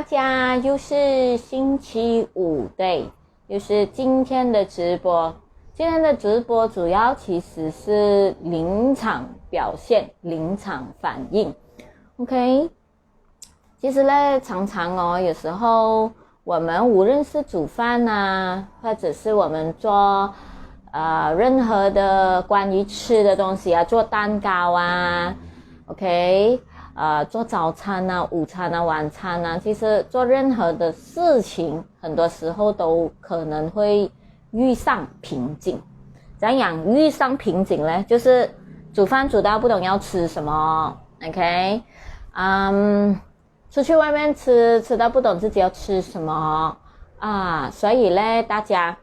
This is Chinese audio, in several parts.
家，又是星期五，对，又是今天的直播。今天的直播主要其实是临场表现、临场反应 ，OK。其实呢，常常有时候我们无论是煮饭啊，或者是我们做任何的关于吃的东西啊，做蛋糕啊 ，OK。做早餐啊、午餐啊、晚餐啊，其实做任何的事情，很多时候都可能会遇上瓶颈。怎样遇上瓶颈呢？就是煮饭煮到不懂要吃什么 ，OK， 出去外面吃到不懂自己要吃什么啊，所以呢，大家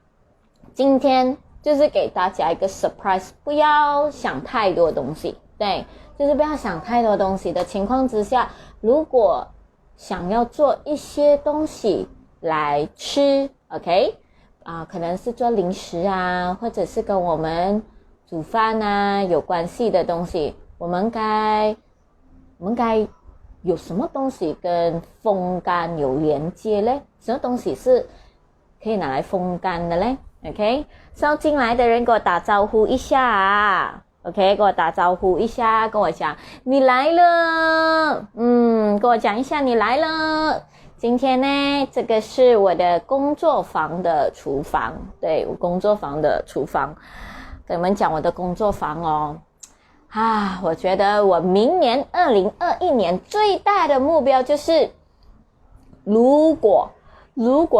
今天就是给大家一个 surprise， 不要想太多东西，对。就是不要想太多东西的情况之下，如果想要做一些东西来吃 OK 可能是做零食啊，或者是跟我们煮饭啊有关系的东西，我们该有什么东西跟风干有连接呢？什么东西是可以拿来风干的呢？ OK， so 进来的人给我打招呼一下啊，OK， 跟我打招呼一下，跟我讲你来了，跟我讲一下你来了。今天呢，这个是我的工作房的厨房，对，我工作房的厨房，跟你们讲我的工作房哦。我觉得我明年2021年最大的目标就是，如果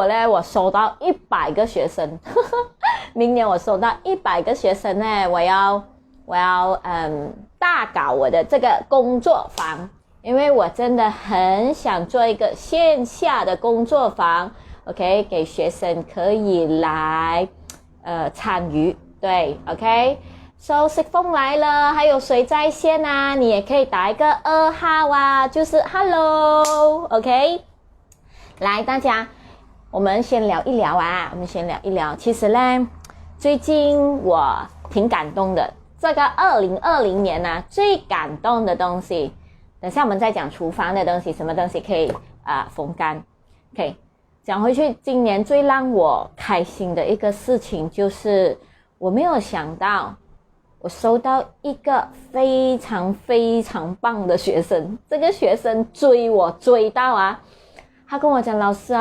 呢我收到100个学生，明年我收到100个学生呢，我要大搞我的这个工作坊，因为我真的很想做一个线下的工作坊 ，OK， 给学生可以来参与，对 ，OK。So 食风来了，还有谁在线啊？你也可以打一个2号啊，就是 Hello，OK。来，大家，我们先聊一聊啊，其实呢，最近我挺感动的。这个2020年啊，最感动的东西，等下我们再讲厨房的东西，什么东西可以风干 OK。 讲回去，今年最让我开心的一个事情就是我没有想到我收到一个非常非常棒的学生，这个学生追我追到他跟我讲，老师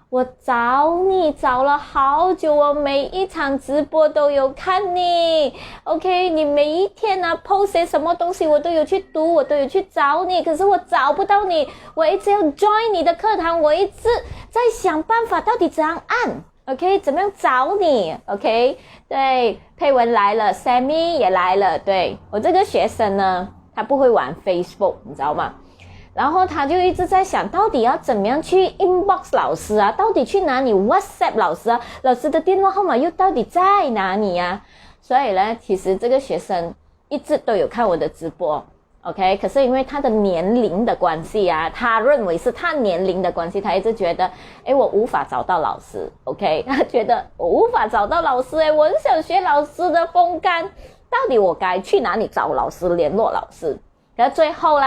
我找你找了好久，我每一场直播都有看你 OK， 你每一天post 些什么东西我都有去读，我都有去找你，可是我找不到你，我一直要 join 你的课堂，我一直在想办法到底怎样按 OK， 怎么样找你 OK。 对，佩文来了， Sammy 也来了，对，我这个学生呢，他不会玩 Facebook 你知道吗？然后他就一直在想，到底要怎么样去 inbox 老师到底去哪里 WhatsApp 老师老师的电话号码又到底在哪里所以呢，其实这个学生一直都有看我的直播 OK， 可是因为他的年龄的关系他认为是他年龄的关系，他一直觉得我无法找到老师 OK， 他觉得我无法找到老师我很想学老师的风干，到底我该去哪里找老师联络老师？可是最后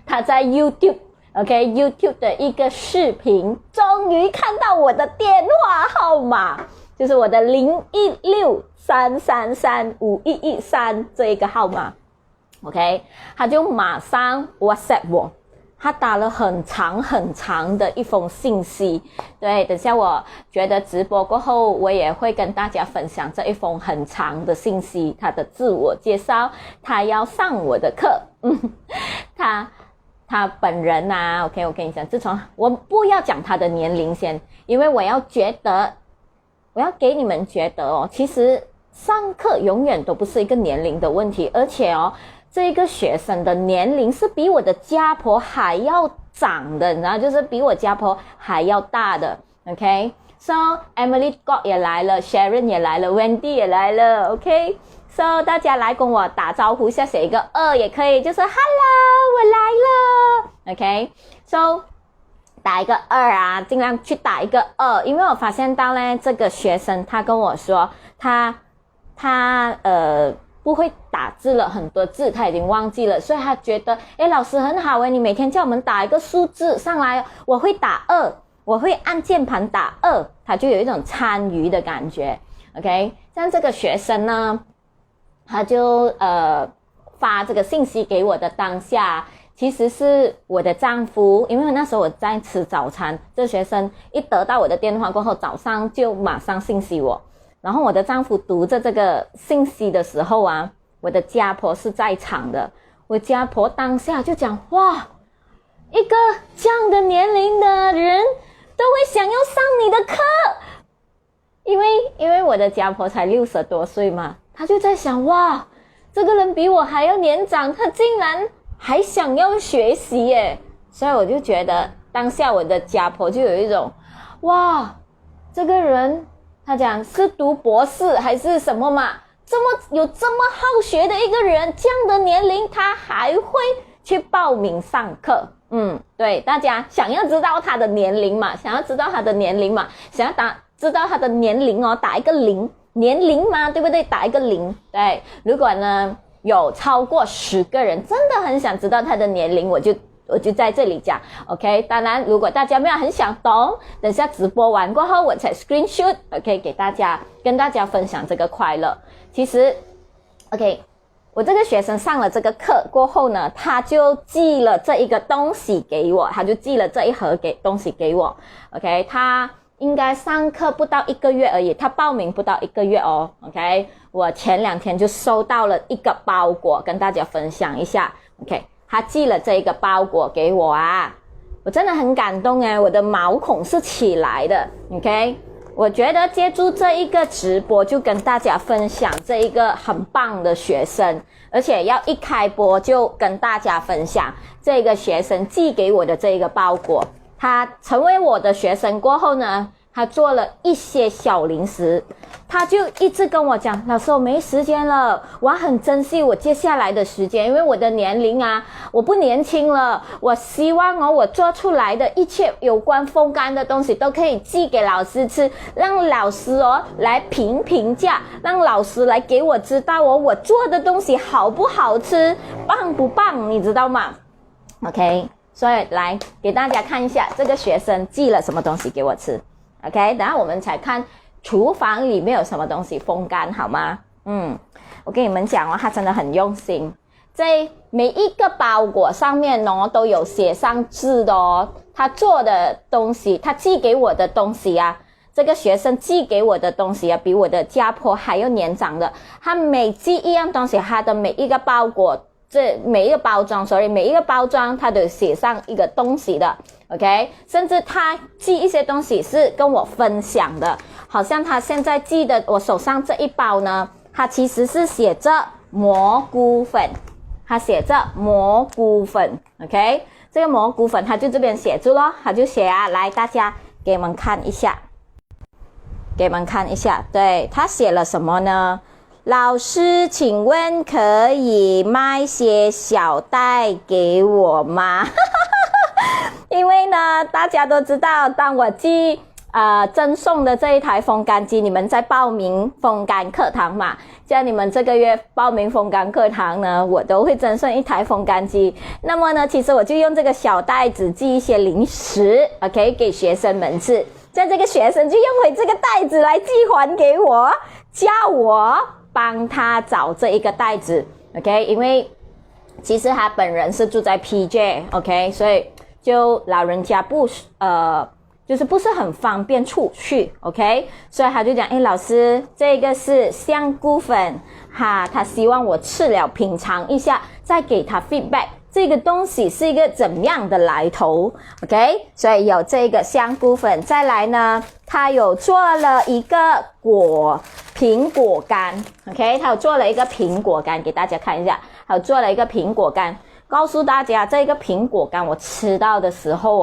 他在 YouTube OK YouTube 的一个视频，终于看到我的电话号码，就是我的0163335113这一个号码 OK， 他就马上 WhatsApp 我，他打了很长很长的一封信息，对，等下我觉得直播过后我也会跟大家分享这一封很长的信息，他的自我介绍，他要上我的课他本人OK， 我跟你讲，自从我不要讲他的年龄先，因为我要给你们觉得其实上课永远都不是一个年龄的问题，而且这个学生的年龄是比我的家婆还要长的，你知道，就是比我家婆还要大的 OK。 So Emily God 也来了， Sharon 也来了， Wendy 也来了 OK。So 大家来跟我打招呼一下，写一个2也可以，就是 Hello 我来了 OK。 So 打一个2尽量去打一个2，因为我发现到呢，这个学生他跟我说他不会打字了很多字，他已经忘记了，所以他觉得，诶，老师很好诶，你每天叫我们打一个数字上来，我会打2，我会按键盘打2，他就有一种参与的感觉。OK， 像这个学生呢，他就发这个信息给我的当下，其实是我的丈夫，因为那时候我在吃早餐，这学生一得到我的电话过后，早上就马上信息我，然后我的丈夫读着这个信息的时候啊，我的家婆是在场的，我家婆当下就讲，哇，一个这样的年龄的人都会想要上你的课，因为我的家婆才60多岁嘛，她就在想，哇，这个人比我还要年长，他竟然还想要学习耶，所以我就觉得当下我的家婆就有一种，哇，这个人他讲是读博士还是什么嘛，这么好学的一个人，这样的年龄他还会去报名上课。对，大家想要知道他的年龄嘛，想要知道他的年龄哦，打一个0，年龄嘛，对不对？打一个0。对，如果呢有超过10个人真的很想知道他的年龄，我就在这里讲 OK。 当然如果大家没有很想懂，等下直播完过后我才 screenshot OK 跟大家分享这个快乐。其实 OK， 我这个学生上了这个课过后呢，他就寄了这一个东西给我，他就寄了这一盒东西给我 OK。 他应该上课不到1个月而已，他报名不到1个月哦 OK。 我前2天就收到了一个包裹，跟大家分享一下 OK。 他寄了这一个包裹给我啊，我真的很感动耶，我的毛孔是起来的 OK。 我觉得借助这一个直播就跟大家分享这一个很棒的学生，而且要一开播就跟大家分享这个学生寄给我的这一个包裹。他成为我的学生过后呢，他做了一些小零食，他就一直跟我讲，老师我没时间了，我很珍惜我接下来的时间，因为我的年龄啊，我不年轻了，我希望我做出来的一切有关风干的东西都可以寄给老师吃，让老师来评价，让老师来给我知道我做的东西好不好吃，棒不棒，你知道吗 OK。 所以来给大家看一下这个学生寄了什么东西给我吃 OK。 等下我们才看厨房里面有什么东西风干好吗？我跟你们讲他真的很用心，在每一个包裹上面都有写上字的他做的东西，他寄给我的东西啊，这个学生寄给我的东西啊，比我的家婆还要年长的，他每寄一样东西，他的每一个包裹每一个包装他都写上一个东西的 OK。 甚至他寄一些东西是跟我分享的，好像他现在寄的我手上这一包呢，他其实是写着蘑菇粉，他写着蘑菇粉 OK。 这个蘑菇粉他就这边写住咯，他就写啊，来大家给你们看一下，对，他写了什么呢？老师请问可以卖些小袋给我吗？因为呢大家都知道，当我寄赠送的这一台风干机，你们在报名风干课堂嘛，像你们这个月报名风干课堂呢，我都会赠送一台风干机。那么呢其实我就用这个小袋子寄一些零食 OK 给学生们吃，在这个学生就用回这个袋子来寄还给我，叫我帮他找这一个袋子 OK。 因为其实他本人是住在 PJ OK， 所以就老人家就是不是很方便出去 OK。 所以他就讲，老师这个是香菇粉他希望我吃了品尝一下，再给他 feedback 这个东西是一个怎样的来头 OK。 所以有这个香菇粉，再来呢他有做了一个苹果干 OK。 他有做了一个苹果干给大家看一下，他有做了一个苹果干，告诉大家这个苹果干我吃到的时候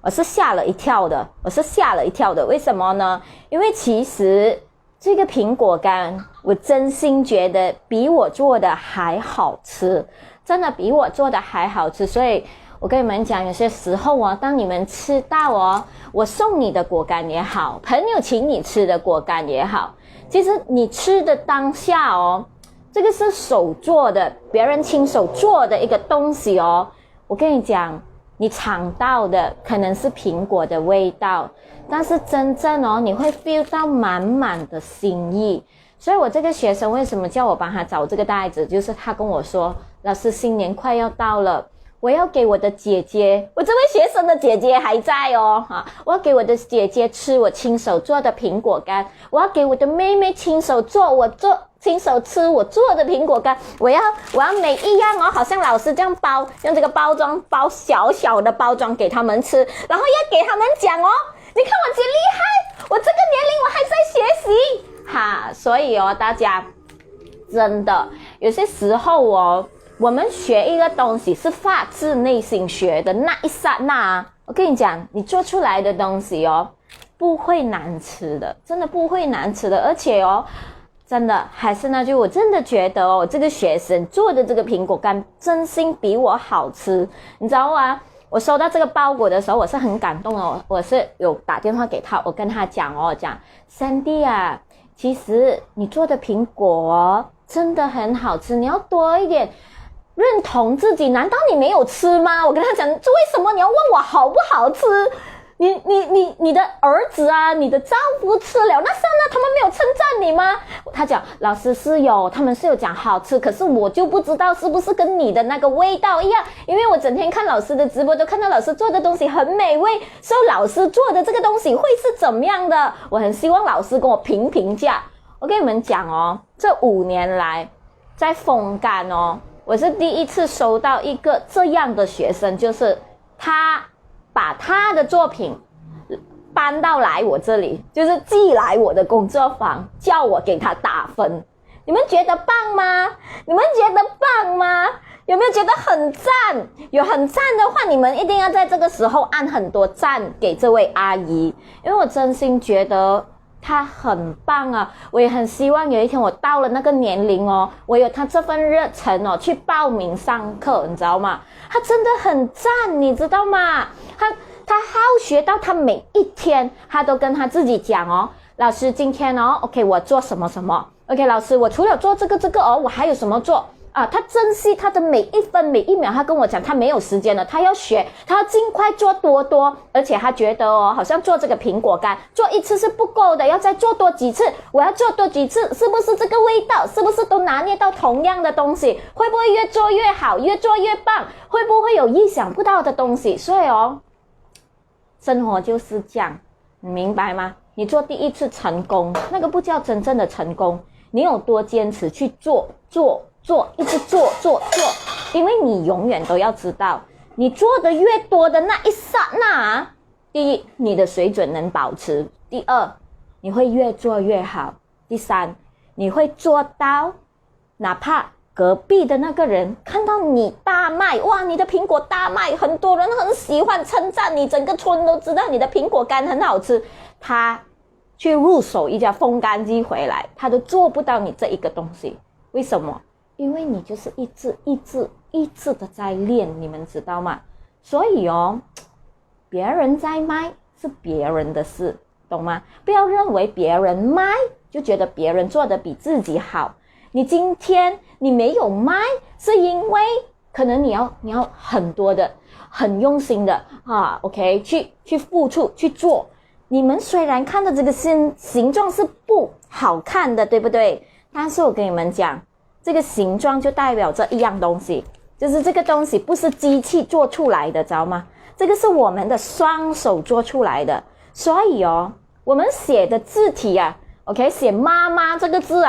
我是吓了一跳的，为什么呢？因为其实这个苹果干我真心觉得比我做的还好吃，真的比我做的还好吃。所以我跟你们讲，有些时候当你们吃到我送你的果干也好，朋友请你吃的果干也好，其实你吃的当下这个是手做的，别人亲手做的一个东西哦。我跟你讲，你尝到的可能是苹果的味道，但是真正哦，你会 feel 到满满的心意。所以我这个学生为什么叫我帮他找这个袋子，就是他跟我说，老师新年快要到了，我要给我的姐姐，我这位学生的姐姐还在哦，我要给我的姐姐吃我亲手做的苹果干，我要给我的妹妹亲手吃我做的苹果干，我要每一样哦，好像老师这样包，用这个包装包小小的包装给他们吃，然后要给他们讲哦，你看我几厉害，我这个年龄我还在学习所以哦，大家真的有些时候哦，我们学一个东西是发自内心学的那一刹那，我跟你讲，你做出来的东西哦，不会难吃的，真的不会难吃的。而且哦，真的还是那句，我真的觉得哦，这个学生做的这个苹果干真心比我好吃，你知道吗？我收到这个包裹的时候，我是很感动哦，我是有打电话给他，我跟他讲Sandy 啊，其实你做的苹果哦，真的很好吃，你要多一点认同自己，难道你没有吃吗？我跟他讲，这为什么你要问我好不好吃？你的儿子啊，你的丈夫吃了，那他们没有称赞你吗？他讲，老师是有，他们是有讲好吃，可是我就不知道是不是跟你的那个味道一样，因为我整天看老师的直播，都看到老师做的东西很美味，所以老师做的这个东西会是怎么样的？我很希望老师跟我评价。我跟你们讲哦，这5年来在风干哦，我是第一次收到一个这样的学生，就是他把他的作品搬到来我这里，就是寄来我的工作坊，叫我给他打分。你们觉得棒吗？你们觉得棒吗？有没有觉得很赞？有很赞的话，你们一定要在这个时候按很多赞给这位阿姨，因为我真心觉得他很棒啊！我也很希望有一天我到了那个年龄哦，我有他这份热忱哦，去报名上课，你知道吗？他真的很赞，你知道吗？他好学到他每一天，他都跟他自己讲哦，老师今天哦 ，OK 我做什么什么 ，OK 老师我除了做这个哦，我还有什么做？他珍惜他的每一分每一秒，他跟我讲他没有时间了，他要学，他要尽快做多，而且他觉得哦，好像做这个苹果干做一次是不够的，要再做多几次，我要做多几次，是不是这个味道，是不是都拿捏到同样的东西，会不会越做越好，越做越棒，会不会有意想不到的东西？所以哦，生活就是这样，你明白吗？你做第一次成功，那个不叫真正的成功，你有多坚持去做，一直做，因为你永远都要知道，你做的越多的那一刹那，第一，你的水准能保持；第二，你会越做越好；第三，你会做到，哪怕隔壁的那个人看到你大卖，哇，你的苹果大卖，很多人很喜欢称赞你，整个村都知道你的苹果干很好吃，他去入手一家风干机回来，他都做不到你这一个东西。为什么？因为你就是一直的在练，你们知道吗？所以哦，别人在卖是别人的事，懂吗？不要认为别人卖就觉得别人做的比自己好。你今天你没有卖，是因为可能你要很多的很用心的OK 去付出去做。你们虽然看的这个形状是不好看的，对不对？但是我跟你们讲，这个形状就代表着一样东西，就是这个东西不是机器做出来的，知道吗？这个是我们的双手做出来的。所以哦，我们写的字体OK 写妈妈这个字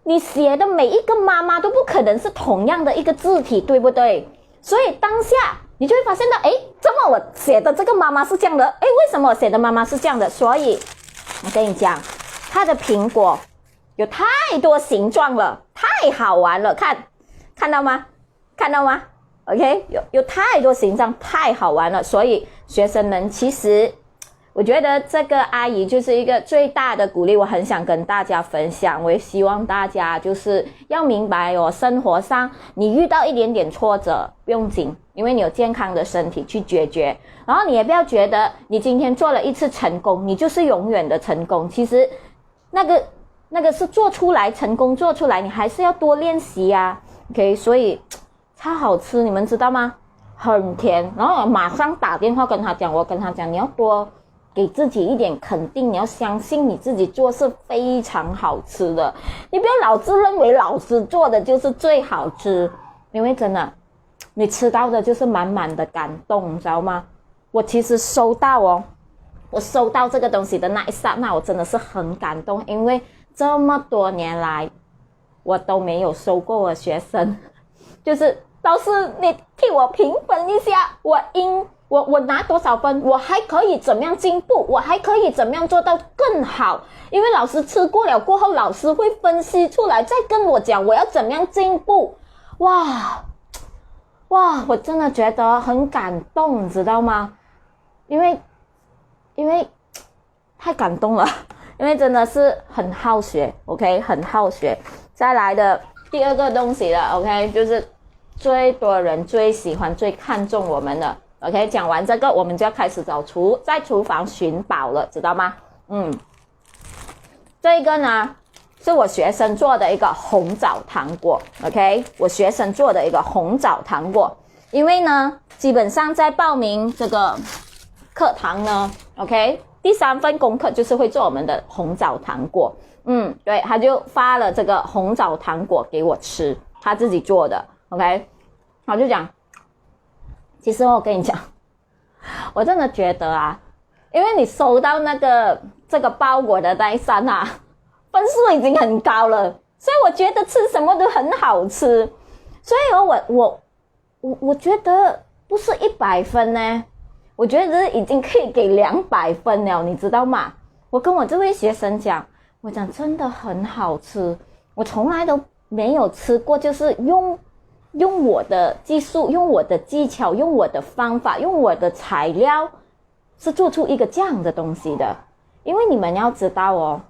你写的每一个妈妈都不可能是同样的一个字体，对不对？所以当下你就会发现到，怎么我写的这个妈妈是这样的？为什么我写的妈妈是这样的？所以我跟你讲，它的苹果有太多形状了，太好玩了，看到吗 OK 有太多形状，太好玩了。所以学生们，其实我觉得这个阿姨就是一个最大的鼓励，我很想跟大家分享。我也希望大家就是要明白哦，生活上你遇到一点点挫折不用紧，因为你有健康的身体去解决。然后你也不要觉得你今天做了一次成功，你就是永远的成功。其实那那个是做出来成功做出来，你还是要多练习啊 OK， 所以超好吃，你们知道吗？很甜，然后我马上打电话跟他讲，我跟他讲你要多给自己一点肯定，你要相信你自己做是非常好吃的，你不要老自认为老师做的就是最好吃，因为真的你吃到的就是满满的感动，你知道吗？我其实我收到这个东西的那一刹那，我真的是很感动，因为这么多年来我都没有收过我学生，就是老师你替我评分一下，我拿多少分，我还可以怎么样进步，我还可以怎么样做到更好，因为老师吃过了过后，老师会分析出来再跟我讲我要怎么样进步。哇，我真的觉得很感动，你知道吗？因为太感动了，因为真的是很好学 OK， 很好学。再来的第二个东西了 OK， 就是最多人最喜欢最看重我们的 OK， 讲完这个我们就要开始在厨房寻宝了，知道吗？这个呢是我学生做的一个红枣糖果 OK， 我学生做的一个红枣糖果，因为呢基本上在报名这个课堂呢 OK， 第3份功课就是会做我们的红枣糖果。对，他就发了这个红枣糖果给我吃，他自己做的 OK， 他就讲，其实我跟你讲，我真的觉得啊，因为你收到这个包裹的那一刹那，分数已经很高了，所以我觉得吃什么都很好吃，所以我觉得不是100分呢，我觉得已经可以给200分了，你知道吗？我跟我这位学生讲，我讲真的很好吃，我从来都没有吃过，就是用我的技术，用我的技巧，用我的方法，用我的材料，是做出一个这样的东西的。因为你们要知道哦，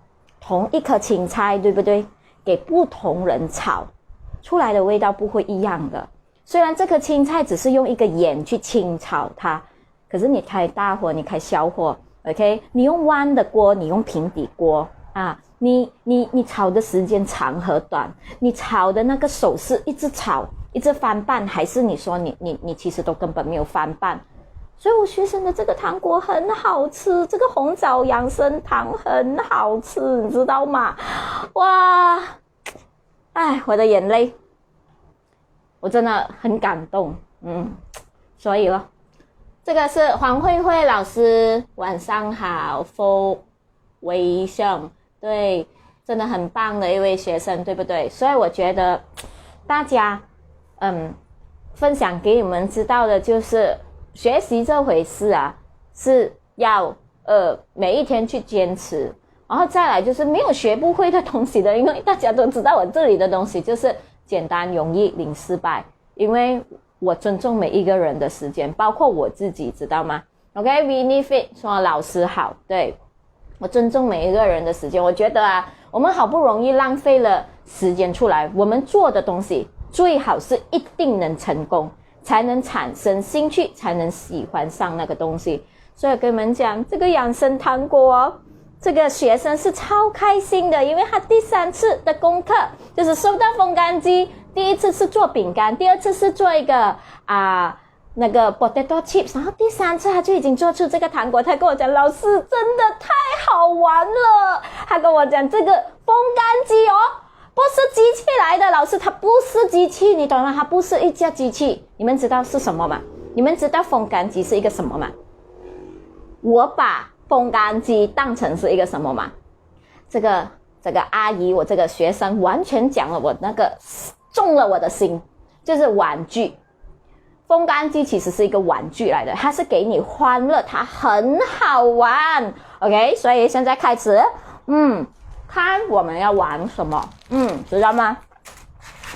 同一颗青菜，对不对？给不同人炒出来的味道不会一样的。虽然这颗青菜只是用一个盐去清炒它，可是你开大火，你开小火 OK， 你用弯的锅，你用平底锅啊，你炒的时间长和短，你炒的那个手势一直炒一直翻拌，还是你说你其实都根本没有翻拌。所以我学生的这个糖果很好吃，这个红枣养生糖很好吃，你知道吗？哇，我的眼泪，我真的很感动。所以咯，这个是黄慧慧老师，晚上好，福微生，对，真的很棒的一位学生，对不对？所以我觉得大家分享给你们知道的就是学习这回事啊，是要每一天去坚持，然后再来就是没有学不会的东西的，因为大家都知道我这里的东西就是简单容易零失败，因为我尊重每一个人的时间，包括我自己，知道吗 OK， Winnie Fit 说老师好，对，我尊重每一个人的时间。我觉得啊，我们好不容易浪费了时间出来，我们做的东西最好是一定能成功，才能产生兴趣，才能喜欢上那个东西。所以我跟你们讲，这个养生糖果哦，这个学生是超开心的，因为他第3次的功课就是收到风干机，第1次是做饼干，第2次是做一个那个 potato chips， 然后第3次他就已经做出这个糖果。他跟我讲，老师真的太好玩了，他跟我讲这个风干机哦不是机器来的，老师它不是机器，你懂吗？它不是一架机器。你们知道是什么吗？你们知道风干机是一个什么吗？我把风干机当成是一个什么吗？这个阿姨，我这个学生完全讲了我那个中了我的心，就是玩具。风干机其实是一个玩具来的，它是给你欢乐，它很好玩 OK， 所以现在开始看我们要玩什么知道吗？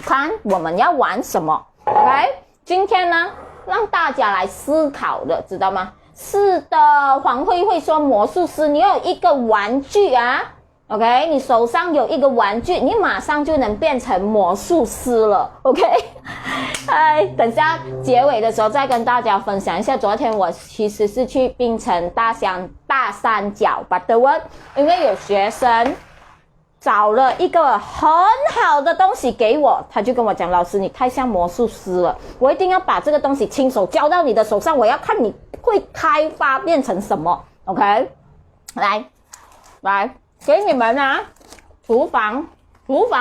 看我们要玩什么 OK， 今天呢让大家来思考的，知道吗？是的，黄慧慧说魔术师你有一个玩具啊 OK， 你手上有一个玩具，你马上就能变成魔术师了 OK。 等下结尾的时候再跟大家分享一下，昨天我其实是去槟城大三角 Butterworth， 因为有学生找了一个很好的东西给我，他就跟我讲，老师你太像魔术师了，我一定要把这个东西亲手交到你的手上，我要看你会开发变成什么。 OK， 来给你们啊，厨房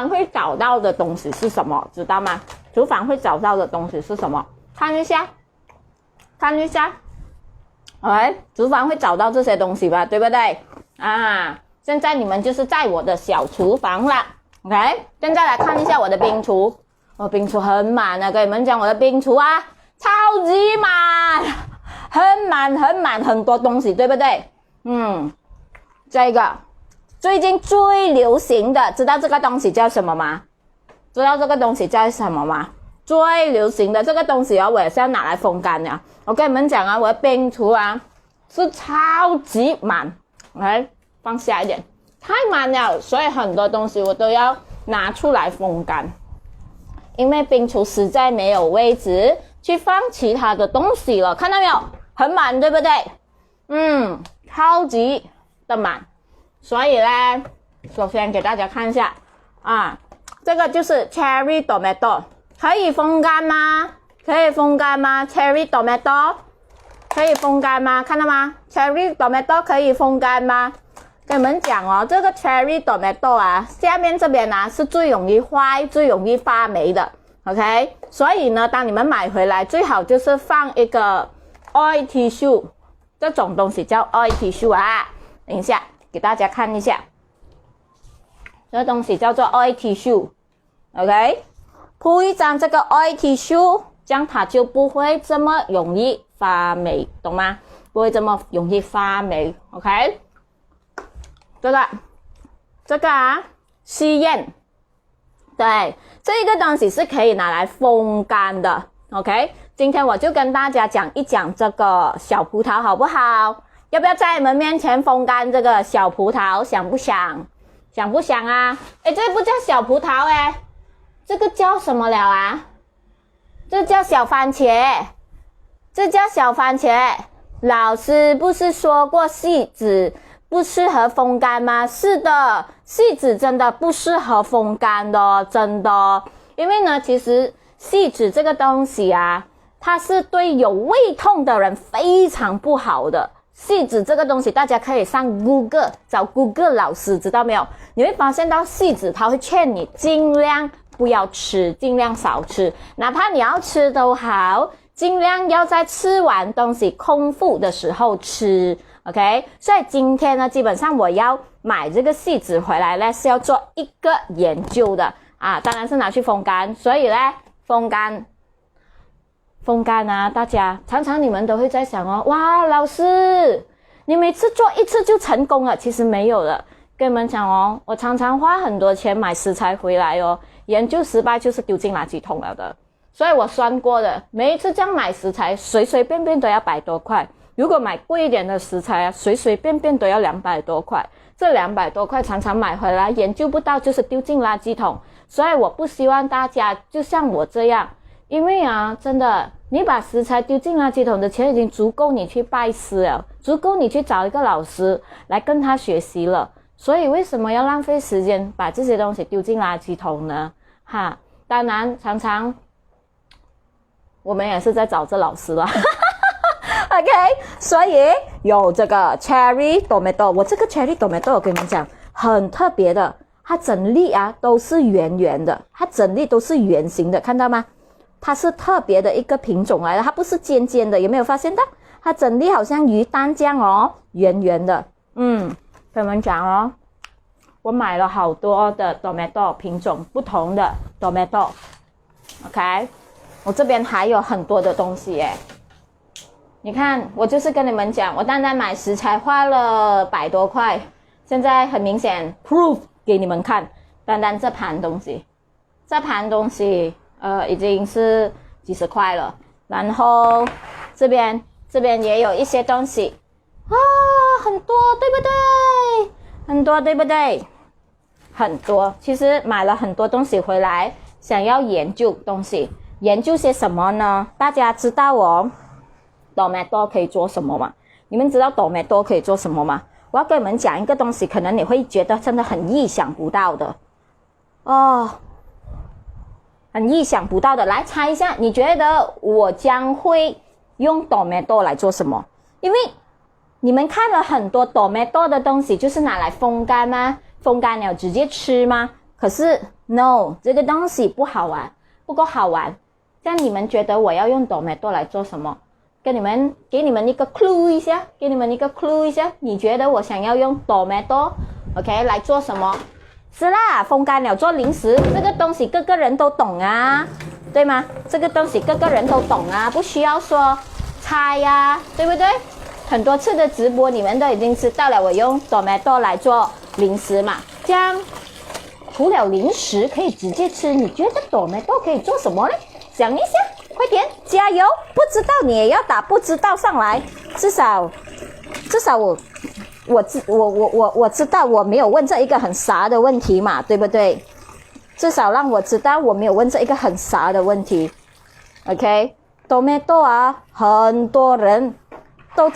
会找到的东西是什么，知道吗？厨房会找到的东西是什么？看一下，OK， 厨房会找到这些东西吧，对不对啊？现在你们就是在我的小厨房了 ，OK。现在来看一下我的冰橱，我冰橱很满啊，跟你们讲我的冰橱啊，超级满，很满，很多东西，对不对？这个最近最流行的，知道这个东西叫什么吗？最流行的这个东西我也是要拿来风干的。我跟你们讲啊，我的冰橱啊是超级满，来放下一点，太满了，所以很多东西我都要拿出来风干，因为冰橱实在没有位置去放其他的东西了，看到没有？很满，对不对？超级的满。所以呢，首先给大家看一下啊，这个就是 Cherry Tomato， 可以风干吗？ Cherry Tomato 可以风干吗？看到吗？ Cherry Tomato 可以风干吗？跟你们讲哦，这个 Cherry Tomato 啊，下面这边啊是最容易坏、最容易发霉的 ，OK？ 所以呢，当你们买回来，最好就是放一个 oil tissue， 这种东西叫 oil tissue 啊。等一下，给大家看一下，这个东西叫做 oil tissue，OK？ 铺一张这个 oil tissue， 这样它就不会这么容易发霉，懂吗？不会这么容易发霉 ，OK？这个啊，吸烟，对，这个东西是可以拿来风干的 ，OK？ 今天我就跟大家讲一讲这个小葡萄，好不好？要不要在你们面前风干这个小葡萄？想不想？想不想啊？这不叫小葡萄这个叫什么了啊？这叫小番茄，老师不是说过细籽不适合风干吗？是的，细籽真的不适合风干的真的。因为呢，其实细籽这个东西啊，它是对有胃痛的人非常不好的。细籽这个东西，大家可以上 Google 找 Google 老师，知道没有？你会发现到细籽，他会劝你尽量不要吃，尽量少吃，哪怕你要吃都好，尽量要在吃完东西空腹的时候吃。OK， 所以今天呢，基本上我要买这个细籽回来呢，是要做一个研究的啊，当然是拿去风干。所以呢，风干啊，大家常常你们都会在想哦，哇，老师，你每次做一次就成功了，其实没有的。跟你们讲哦，我常常花很多钱买食材回来哦，研究失败就是丢进垃圾桶了的。所以我算过的，每一次这样买食材，随随便便都要100多块。如果买贵一点的食材啊，随随便便都要200多块。这200多块常常买回来研究不到，就是丢进垃圾桶。所以我不希望大家就像我这样，因为啊，真的，你把食材丢进垃圾桶的钱已经足够你去拜师了，足够你去找一个老师来跟他学习了。所以为什么要浪费时间把这些东西丢进垃圾桶呢？当然常常我们也是在找这老师了。OK， 所以有这个 Cherry Tomato， 我这个 Cherry Tomato 我跟你们讲很特别的，它整粒啊都是圆圆的，它整粒都是圆形的，看到吗？它是特别的一个品种来的，它不是尖尖的，有没有发现到？它整粒好像鱼蛋这样哦，圆圆的。跟你们讲哦，我买了好多的 Tomato 品种，不同的 Tomato。OK， 我这边还有很多的东西耶。你看，我就是跟你们讲，我单单买食材花了100多块，现在很明显 proof 给你们看，单单这盘东西已经是几十块了。然后这边也有一些东西啊，很多对不对？很多对不对？很多，其实买了很多东西回来，想要研究东西，研究些什么呢？大家知道哦，Tomato 可以做什么吗？你们知道 Tomato 可以做什么吗？我要跟你们讲一个东西，可能你会觉得真的很意想不到的哦，很意想不到的。来猜一下，你觉得我将会用 tomato 来做什么？因为你们看了很多 tomato 的东西，就是拿来风干吗？风干了直接吃吗？可是 no， 这个东西不好玩，不够好玩。这样你们觉得我要用 tomato 来做什么？给你们一个 clue 一下，你觉得我想要用 tomato OK 来做什么？是啦，风干了做零食，这个东西各个人都懂啊，对吗？这个东西各个人都懂啊，不需要说猜呀，对不对？很多次的直播你们都已经知道了，我用 tomato 来做零食嘛。这样除了零食可以直接吃，你觉得 tomato 可以做什么呢？想一下，快点，加油！不知道你也要打不知道上来，至少我知道我没有问这一个很傻的问题嘛，对不对？至少让我知道我没有问这一个很傻的问题。OK， tomato 啊，很多人都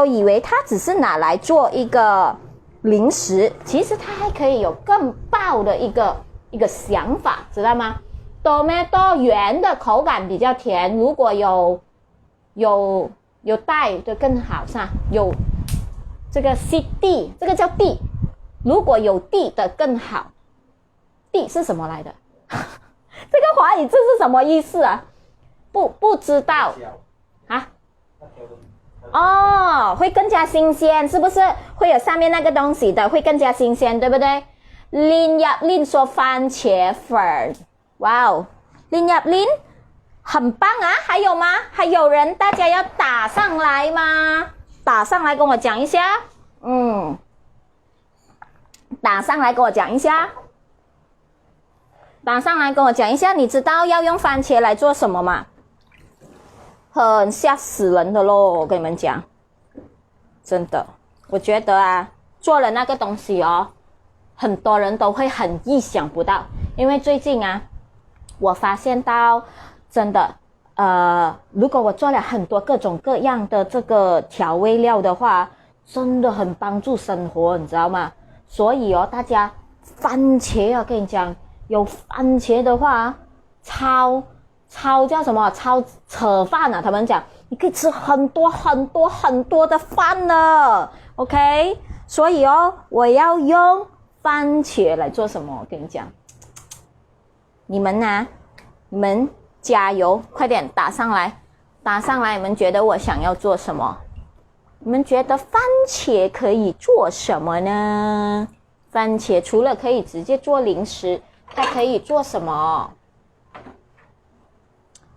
以为它只是拿来做一个零食，其实它还可以有更爆的一个想法，知道吗？tomato 圆的口感比较甜，如果有带就更好，是吧？有这个 CD， 这个叫地，如果有地的更好。地是什么来的？这个华语字是什么意思啊？不知道啊？哦，会更加新鲜，是不是？会有上面那个东西的，会更加新鲜，对不对？拎说番茄粉。哇哦，拎很棒啊！还有吗？还有人，大家要打上来吗？打上来跟我讲一下。打上来跟我讲一下。你知道要用番茄来做什么吗？很吓死人的咯，我跟你们讲，真的，我觉得啊，做了那个东西哦，很多人都会很意想不到，因为最近啊。我发现到真的如果我做了很多各种各样的这个调味料的话，真的很帮助生活，你知道吗？所以哦，大家番茄啊，跟你讲，有番茄的话超叫什么？超扯饭啊！他们讲你可以吃很多的饭呢。OK， 所以哦，我要用番茄来做什么？我跟你讲。你们加油，快点打上来！你们觉得我想要做什么？你们觉得番茄可以做什么呢？番茄除了可以直接做零食，还可以做什么？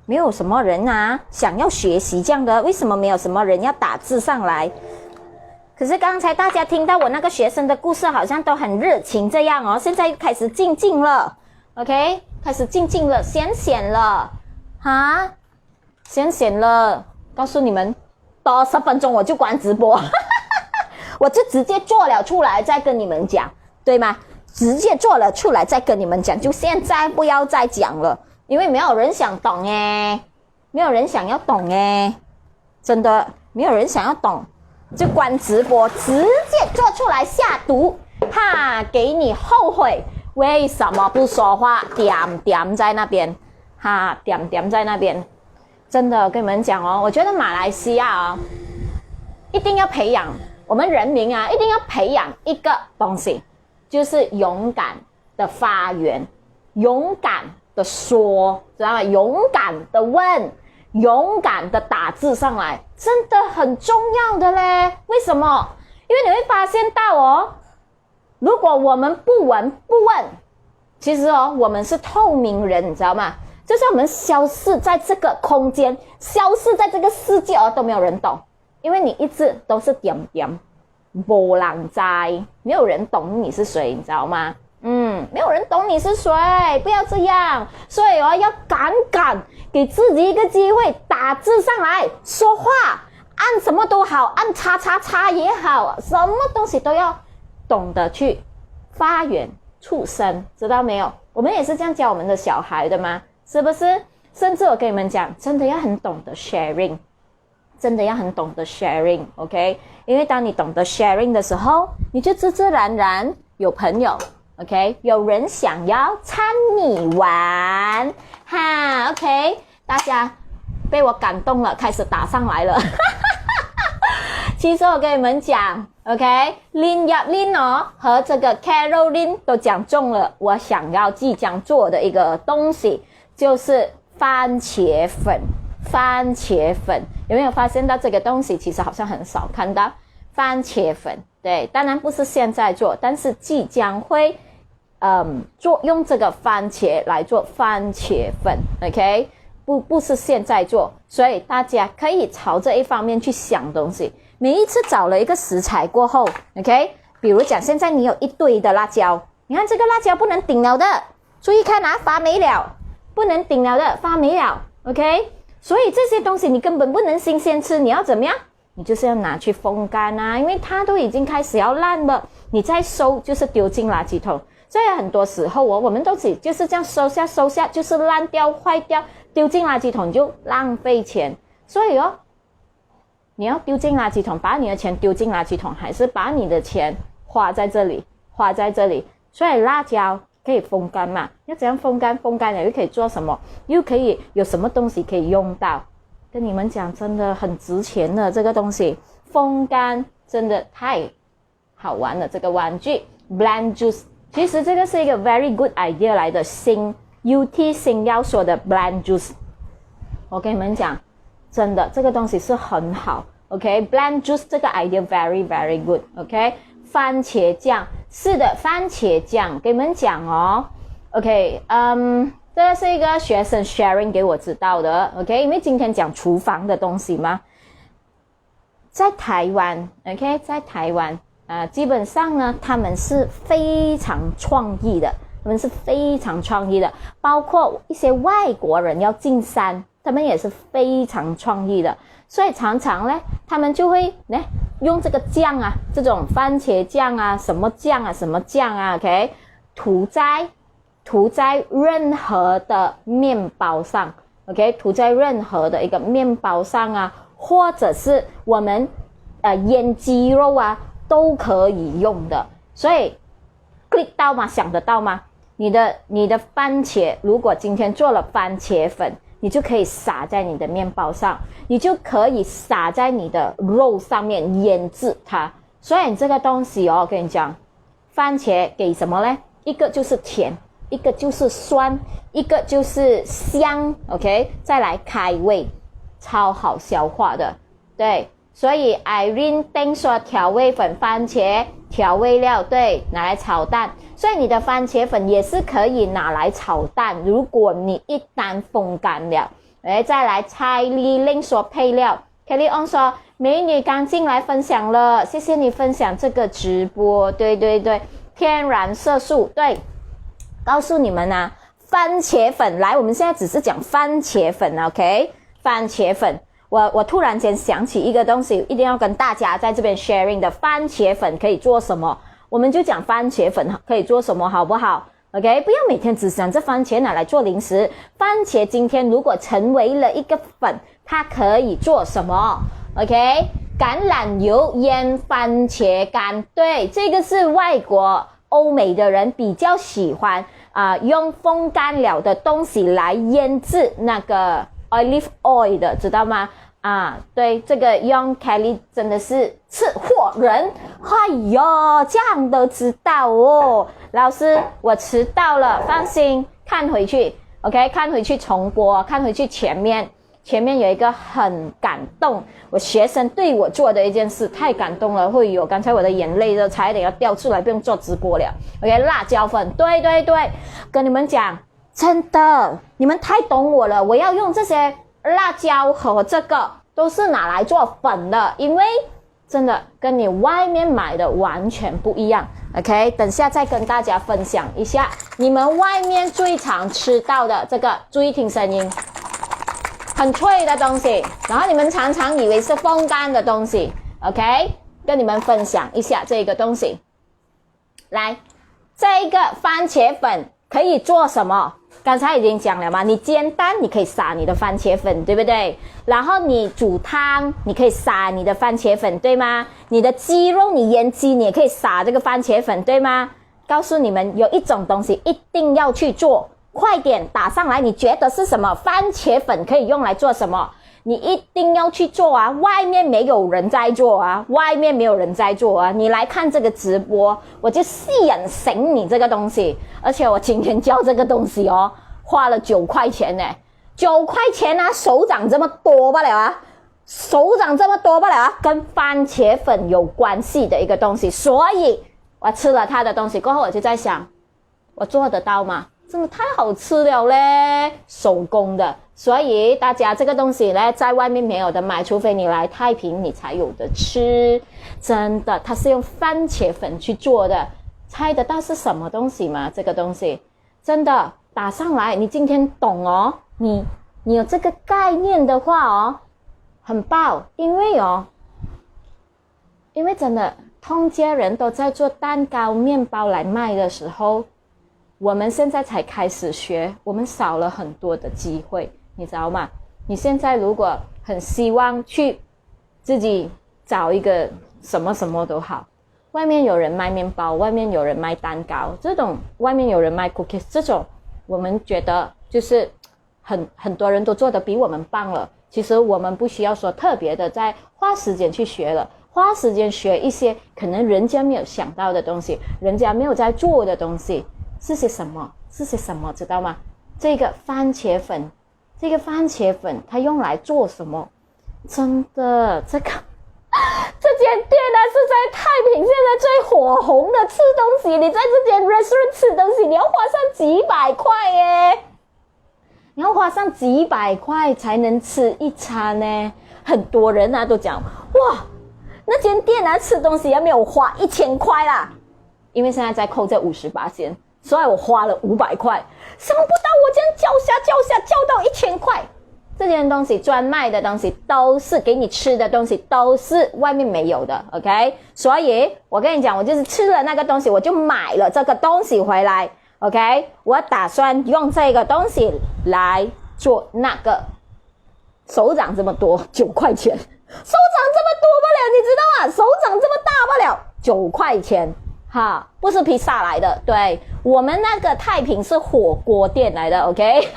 没有什么人啊想要学习这样的，为什么没有什么人要打字上来？可是刚才大家听到我那个学生的故事，好像都很热情这样哦，现在又开始静了 ，OK？开始静了，先显了，先显了。告诉你们，多10分钟我就关直播，我就直接做了出来再跟你们讲，对吗？直接做了出来再跟你们讲，就现在不要再讲了，因为没有人想懂耶，没有人想要懂耶，真的没有人想要懂，就关直播，直接做出来下毒，给你后悔。为什么不说话？点在那边，点在那边。真的跟你们讲哦，我觉得马来西亚哦，一定要培养我们人民啊，一定要培养一个东西，就是勇敢的发言，勇敢的说，知道吗？勇敢的问，勇敢的打字上来，真的很重要的嘞。为什么？因为你会发现到哦。如果我们不问，其实哦，我们是透明人，你知道吗？就是我们消失在这个空间，消失在这个世界哦，都没有人懂，因为你一直都是点，没人知，没有人懂你是谁，你知道吗？没有人懂你是谁，不要这样。所以哦，要敢给自己一个机会，打字上来说话，按什么都好，按叉也好，什么东西都要。懂得去发言出声，知道没有？我们也是这样教我们的小孩的嘛，是不是？甚至我跟你们讲，真的要很懂得 sharing，真的要很懂得 sharing，OK？因为当你懂得 sharing 的时候，你就自自然然有朋友 ，OK？ 有人想要参你玩，哈 ，OK？ 大家被我感动了，开始打上来了。其实我跟你们讲 ，OK？Lin Yap Lin 和这个 Caroline 都讲中了我想要即将做的一个东西，就是番茄粉。番茄粉有没有发现到这个东西其实好像很少看到番茄粉？对，当然不是现在做，但是即将会用这个番茄来做番茄粉 ，OK？ 不是现在做，所以大家可以朝这一方面去想东西。每一次找了一个食材过后 ，OK？ 比如讲现在你有一堆的辣椒，你看这个辣椒不能顶了的，注意看啊，发霉了，不能顶了的，发霉了 ，OK？所以这些东西你根本不能新鲜吃，你要怎么样？你就是要拿去风干啊，因为它都已经开始要烂了，你再收就是丢进垃圾桶。所以很多时候我们都就是这样收下，就是烂掉坏掉，丢进垃圾桶就浪费钱。所以你要丢进垃圾桶，把你的钱丢进垃圾桶，还是把你的钱花在这里？所以辣椒可以风干嘛？要怎样风干？风干了又可以做什么？又可以有什么东西可以用到？跟你们讲，真的很值钱的这个东西，风干真的太好玩了。这个玩具 blend juice， 其实这个是一个 very good idea 来的，UT 新要说的 blend juice。我跟你们讲，真的这个东西是很好 ，OK？blend juice 这个 idea very very good，OK？番茄酱，是的，番茄酱，跟你们讲，OK， 这个是一个学生 sharing 给我知道的 ，OK， 因为今天讲厨房的东西嘛，在台湾 ，OK， 在台湾基本上呢，他们是非常创意的，包括一些外国人要进山，他们也是非常创意的，所以常常呢，他们就会用这个酱啊，这种番茄酱啊，什么酱啊 ，OK， 涂在任何的面包上 ，OK， 涂在任何的一个面包上啊，或者是我们腌鸡肉啊，都可以用的。所以 click 到吗？想得到吗？你的番茄，如果今天做了番茄粉，你就可以撒在你的面包上，你就可以撒在你的肉上面腌制它。所以这个东西我跟你讲，番茄给什么呢？一个就是甜，一个就是酸，一个就是香 ，OK， 再来开胃，超好消化的，对。所以 Irene 丁说调味粉、番茄调味料，对，拿来炒蛋。所以你的番茄粉也是可以拿来炒蛋，如果你一旦风干了。再来蔡丽玲说配料 ，Kelly On 说美女刚进来分享了，谢谢你分享这个直播，对，天然色素，对。告诉你们啊，番茄粉，来，我们现在只是讲番茄粉 ，OK？ 番茄粉，我突然间想起一个东西，一定要跟大家在这边 sharing 的，番茄粉可以做什么？我们就讲番茄粉可以做什么，好不好 ？OK？ 不要每天只想着番茄拿来做零食。番茄今天如果成为了一个粉，它可以做什么 ？OK？ 橄榄油腌番茄干，对，这个是外国欧美的人比较喜欢用风干了的东西来腌制那个 olive oil 的，知道吗？对，这个用 Kelly 真的是吃货人，哎呦，这样都知道哦。老师，我迟到了，放心，看回去 ，OK， 看回去重播，看回去前面有一个很感动，我学生对我做的一件事，太感动了，会有刚才我的眼泪都差一点要掉出来，不用做直播了。OK， 辣椒粉，对，跟你们讲，真的，你们太懂我了，我要用这些辣椒和这个都是拿来做粉的，因为真的跟你外面买的完全不一样。OK， 等下再跟大家分享一下你们外面最常吃到的这个，注意听声音，很脆的东西，然后你们常常以为是风干的东西。OK， 跟你们分享一下这个东西。来，这个番茄粉可以做什么？刚才已经讲了嘛，你煎蛋你可以撒你的番茄粉，对不对？然后你煮汤你可以撒你的番茄粉，对吗？你的鸡肉你腌鸡你也可以撒这个番茄粉，对吗？告诉你们，有一种东西一定要去做，快点打上来，你觉得是什么？番茄粉可以用来做什么？你一定要去做啊，外面没有人在做啊，外面没有人在做啊，你来看这个直播，我就细眼醒你这个东西，而且我今天教这个东西哦，花了9块钱呢，9块钱啊，手掌这么多罢了啊，手掌这么多罢了啊，跟番茄粉有关系的一个东西，所以我吃了它的东西过后，我就在想，我做得到吗？真的太好吃了嘞，手工的，所以大家这个东西呢，在外面没有的买，除非你来太平，你才有的吃。真的，它是用番茄粉去做的，猜得到是什么东西吗？这个东西真的打上来，你今天懂哦，你有这个概念的话哦，很棒，因为真的通街人都在做蛋糕、面包来卖的时候，我们现在才开始学，我们少了很多的机会，你知道吗？你现在如果很希望去自己找一个什么都好，外面有人卖面包，外面有人卖蛋糕，这种外面有人卖 cookies， 这种我们觉得就是很多人都做得比我们棒了。其实我们不需要说特别的再花时间去学了，花时间学一些可能人家没有想到的东西，人家没有在做的东西。是些什么知道吗？这个番茄粉它用来做什么？真的，这间店呢是在太平现在最火红的吃东西，你在这间 restaurant 吃东西，你要花上几百块耶，你要花上几百块才能吃一餐呢。很多人啊都讲，哇，那间店啊吃东西要没有花1000块啦，因为现在在扣这58%，所以我花了500块，想不到我这样叫到1000块。这件东西专卖的东西都是给你吃的东西，都是外面没有的 OK， 所以我跟你讲，我就是吃了那个东西，我就买了这个东西回来 OK， 我打算用这个东西来做那个手掌这么多9块钱，手掌这么多不了，你知道吗？手掌这么大不了9块钱哈，不是披萨来的，对，我们那个太平是火锅店来的 OK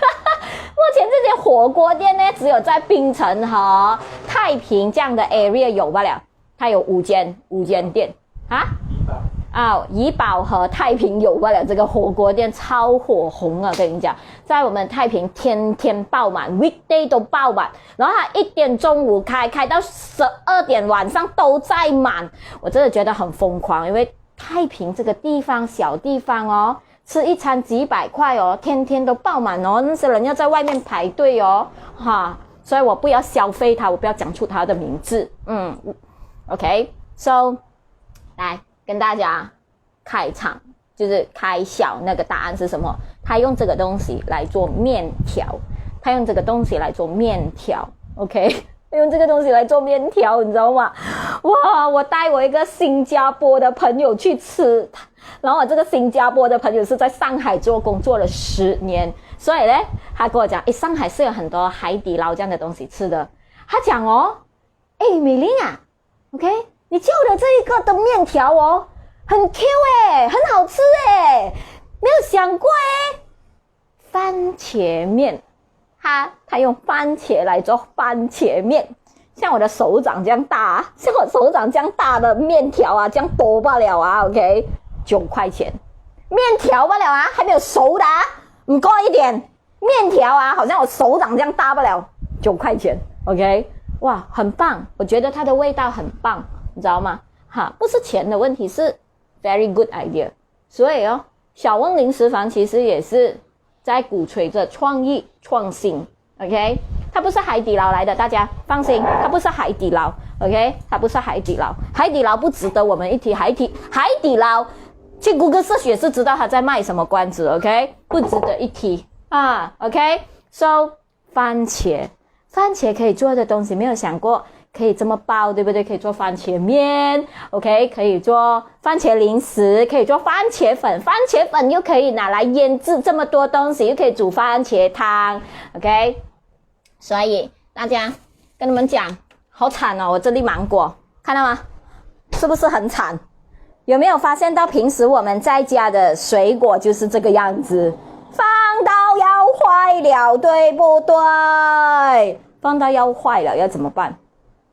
目前这间火锅店呢，只有在槟城和太平这样的 area 有罢了，它有5间店啊，怡保和太平有罢了，这个火锅店超火红啊，跟你讲，在我们太平天天爆满 weekday 都爆满，然后它1点中午开到12点晚上都在满，我真的觉得很疯狂，因为太平这个地方小地方哦，吃一餐几百块哦，天天都爆满哦，那些人要在外面排队哦，所以我不要消费它，我不要讲出它的名字，OK， so 来跟大家开场，就是开小那个答案是什么？他用这个东西来做面条，他用这个东西来做面条 ，OK。用这个东西来做面条，你知道吗？哇！我带我一个新加坡的朋友去吃，然后我这个新加坡的朋友是在上海做工做了10年，所以呢，他跟我讲，上海是有很多海底捞这样的东西吃的。他讲美玲啊 ，OK， 你叫的这一个的面条哦，很 Q 很好吃没有想过番茄面。他用番茄来做番茄面，像我的手掌这样大像我手掌这样大的面条啊，这样多罢了啊 OK， 9块钱面条罢了啊，还没有熟的不够一点面条啊，好像我手掌这样大罢了9块钱 OK， 哇，很棒，我觉得它的味道很棒，你知道吗？不是钱的问题，是 very good idea， 所以小翁零食房其实也是在鼓吹着创意创新 OK， 它不是海底捞来的，大家放心，它不是海底捞 OK， 它不是海底捞，海底捞不值得我们一提，海底捞去 Google search 也是知道它在卖什么关子 OK， 不值得一提OK， so 番茄可以做的东西，没有想过可以这么包，对不对？可以做番茄面 ，OK， 可以做番茄零食，可以做番茄粉，番茄粉又可以拿来腌制这么多东西，又可以煮番茄汤 ，OK。所以大家跟你们讲，好惨哦！我这粒芒果看到吗？是不是很惨？有没有发现到平时我们在家的水果就是这个样子？放到要坏了，对不对？放到要坏了要怎么办？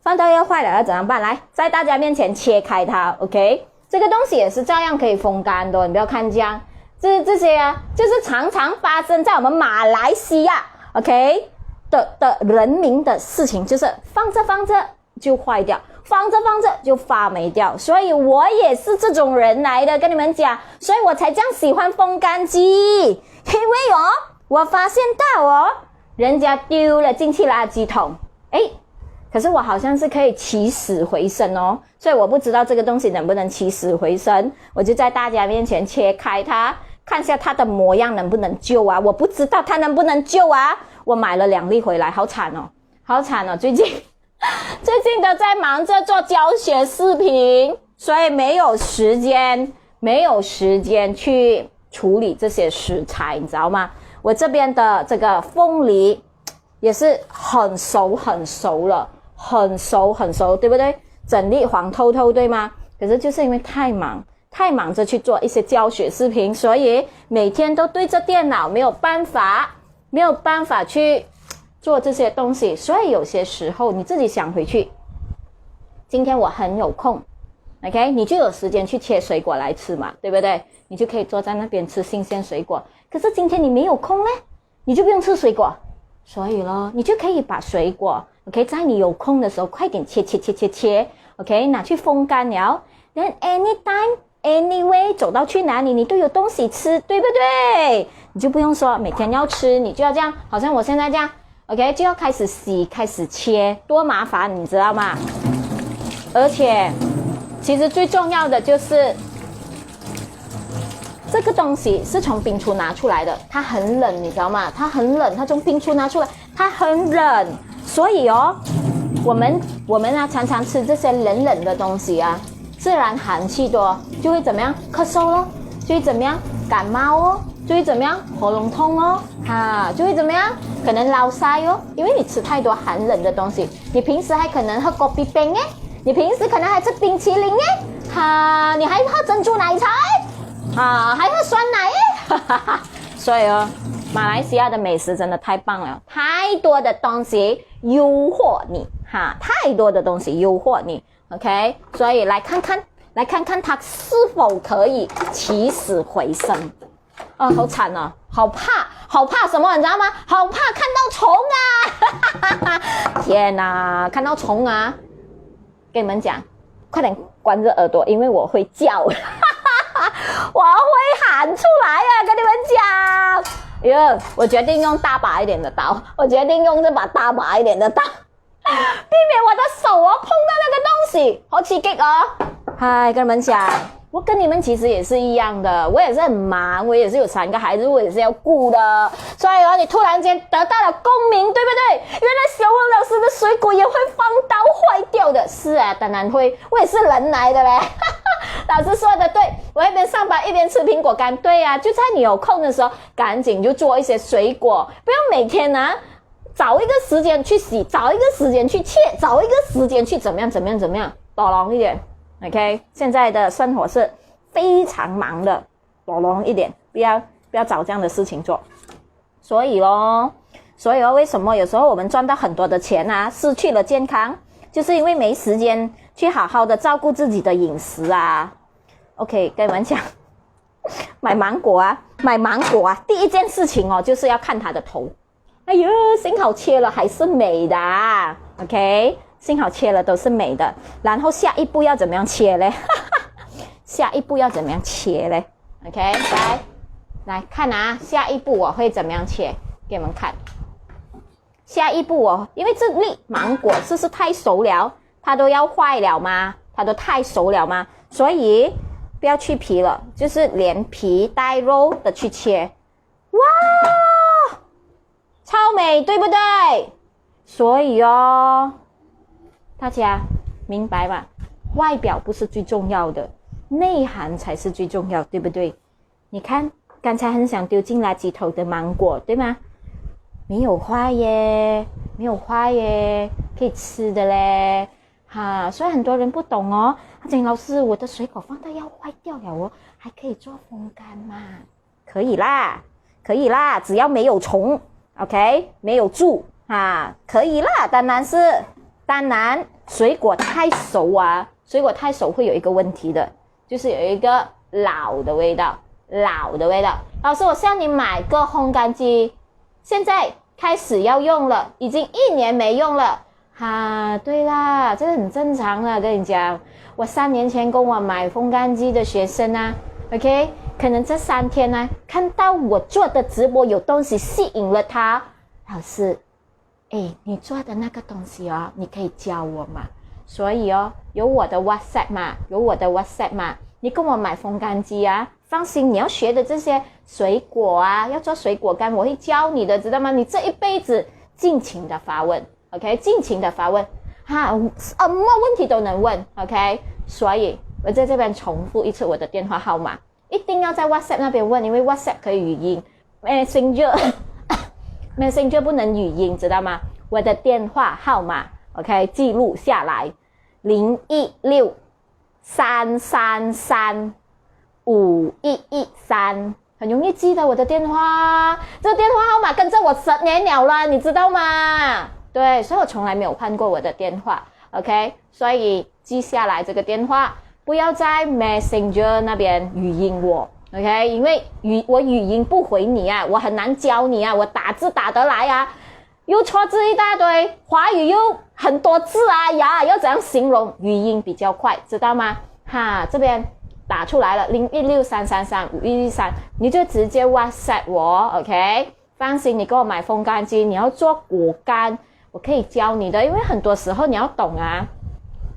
放到要坏了要怎么办？来，在大家面前切开它 ，OK？ 这个东西也是照样可以风干的，你不要看这样。这些啊，就是常常发生在我们马来西亚 ，OK 的人民的事情，就是放着放着就坏掉。放着放着就发霉掉，所以我也是这种人来的，跟你们讲，所以我才这样喜欢风干机，因为我发现到人家丢了进去垃圾桶，可是我好像是可以起死回生所以我不知道这个东西能不能起死回生，我就在大家面前切开它，看一下它的模样能不能救啊，我不知道它能不能救啊，我买了2粒回来，好惨哦，最近都在忙着做教学视频，所以没有时间去处理这些食材，你知道吗？我这边的这个凤梨也是很熟了，很熟，对不对？整粒黄透透，对吗？可是就是因为太忙着去做一些教学视频，所以每天都对着电脑，没有办法去做这些东西，所以有些时候你自己想回去，今天我很有空 ，OK， 你就有时间去切水果来吃嘛，对不对？你就可以坐在那边吃新鲜水果。可是今天你没有空呢，你就不用吃水果，所以咯，你就可以把水果 ，OK， 在你有空的时候快点切 ，OK， 拿去风干了 ，then anytime。Anyway， 走到去哪里你都有东西吃，对不对？你就不用说每天要吃，你就要这样，好像我现在这样 ，OK， 就要开始洗，开始切，多麻烦，你知道吗？而且，其实最重要的就是这个东西是从冰橱拿出来的，它很冷，你知道吗？它很冷，它从冰橱拿出来，它很冷，所以我们常常吃这些冷的东西啊。自然寒气多就会怎么样咳嗽咯，就会怎么样感冒就会怎么样喉咙痛就会怎么样可能落腮因为你吃太多寒冷的东西，你平时还可能喝果啤冰你平时可能还吃冰淇淋你还喝珍珠奶茶还喝酸奶所以马来西亚的美食真的太棒了，太多的东西诱惑你太多的东西诱惑你OK， 所以来看看它是否可以起死回生。好惨哦，好怕什么你知道吗？好怕看到虫天哪，看到虫跟你们讲，快点关着耳朵，因为我会叫我会喊出来跟你们讲。我决定用大把一点的刀，我决定用这把大把一点的刀避免我的手碰到那个东西，好刺激嗨，跟你们讲，我跟你们其实也是一样的，我也是很忙，我也是有3个孩子，我也是要顾的，所以你突然间得到了共鸣，对不对？原来小王老师的水果也会放刀坏掉的，是啊，当然会，我也是人来的嘞老师说的对，我一边上班一边吃苹果干，对啊，就在你有空的时候赶紧就做一些水果，不要每天找一个时间去洗，找一个时间去切，找一个时间去怎么样，多忙一点 OK， 现在的生活是非常忙的，多忙一点，不要找这样的事情做。所以为什么有时候我们赚到很多的钱失去了健康，就是因为没时间去好好的照顾自己的饮食OK， 跟你们讲买芒果第一件事情就是要看它的头。哎呦，幸好切了还是美的OK， 幸好切了都是美的。然后下一步要怎么样切嘞下一步要怎么样切嘞 OK， 来看下一步我会怎么样切给你们看。下一步因为这粒芒果是不是太熟了，它都要坏了吗？它都太熟了吗？所以不要去皮了，就是连皮带肉的去切。哇，超美，对不对？所以大家明白吗？外表不是最重要的，内涵才是最重要，对不对？你看刚才很想丢进垃圾桶的芒果，对吗？没有坏耶，没有坏耶，可以吃的嘞。所以很多人不懂哦。他讲老师，我的水果放到要坏掉了哦，还可以做风干吗？可以啦，可以啦，只要没有虫 ，OK， 没有蛀可以啦。当然，水果太熟啊，水果太熟会有一个问题的，就是有一个老的味道。老师，我向你买个烘干机，现在开始要用了，已经1年没用了。对啦，这很正常的，跟你讲，我3年前跟我买烘干机的学生啊 ，OK， 可能这3天呢，看到我做的直播有东西吸引了他，老师，你做的那个东西哦，你可以教我吗？所以哦，有我的 WhatsApp 嘛，你跟我买烘干机啊，放心，你要学的这些水果啊，要做水果干，我会教你的，知道吗？你这一辈子尽情的发问。OK， 尽情的发问，什么问题都能问 ，OK， 所以我在这边重复一次我的电话号码，一定要在 WhatsApp 那边问，因为 WhatsApp 可以语音 ，Messenger 不能语音，知道吗？我的电话号码 ，OK， 记录下来，016-333-5113，很容易记得我的电话，这个电话号码跟着我10年了，你知道吗？对，所以我从来没有换过我的电话 ，OK， 所以记下来这个电话，不要在 Messenger 那边语音我 ，OK， 因为我语音不回你啊，我很难教你啊，我打字打得来啊，又错字一大堆，华语又很多字啊要怎样形容？语音比较快，知道吗？这边打出来了，016-333-5113，你就直接 WhatsApp 我 ，OK， 放心，你给我买风干机，你要做果干。我可以教你的，因为很多时候你要懂啊，